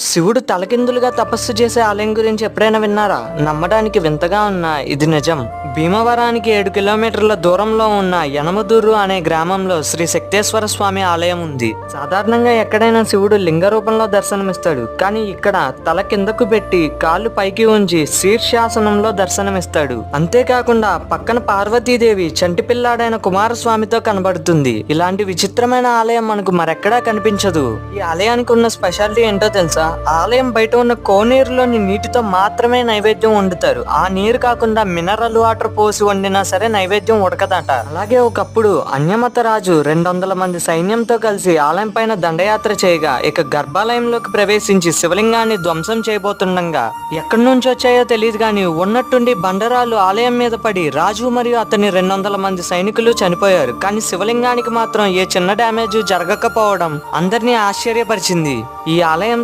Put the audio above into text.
శివుడు తలకిందులుగా తపస్సు చేసే ఆలయం గురించి ఎప్పుడైనా విన్నారా? నమ్మడానికి వింతగా ఉన్నా ఇది నిజం. భీమవరానికి 7 కిలోమీటర్ల దూరంలో ఉన్న యనమదూరు అనే గ్రామంలో శ్రీ శక్తేశ్వర స్వామి ఆలయం ఉంది. సాధారణంగా ఎక్కడైనా శివుడు లింగ రూపంలో దర్శనమిస్తాడు, కానీ ఇక్కడ తల కిందకు పెట్టి కాళ్ళు పైకి ఉంచి శీర్షాసనంలో దర్శనమిస్తాడు. అంతేకాకుండా పక్కన పార్వతీదేవి చంటి పిల్లాడైన కుమారస్వామితో కనబడుతుంది. ఇలాంటి విచిత్రమైన ఆలయం మనకు మరెక్కడా కనిపించదు. ఈ ఆలయానికి ఉన్న స్పెషాలిటీ ఏంటో తెలుసా? ఆలయం బయట ఉన్న కోనేరులోని నీటితో మాత్రమే నైవేద్యం వండుతారు. ఆ నీరు కాకుండా మినరల్ వాటర్ పోసి వండినా సరే నైవేద్యం ఉడకదట. అలాగే ఒకప్పుడు అన్యమత రాజు 200 మంది సైన్యంతో కలిసి ఆలయం పైన దండయాత్ర చేయగా ఇక గర్భాలయంలోకి ప్రవేశించి శివలింగాన్ని ధ్వంసం చేయబోతుండగా ఎక్కడి నుంచి వచ్చాయో తెలియదు గాని ఉన్నట్టుండి బండరాలు ఆలయం మీద పడి రాజు మరియు అతని 200 మంది సైనికులు చనిపోయారు. కానీ శివలింగానికి మాత్రం ఏ చిన్న డ్యామేజ్ జరగకపోవడం అందరినీ ఆశ్చర్యపరిచింది. ఈ ఆలయం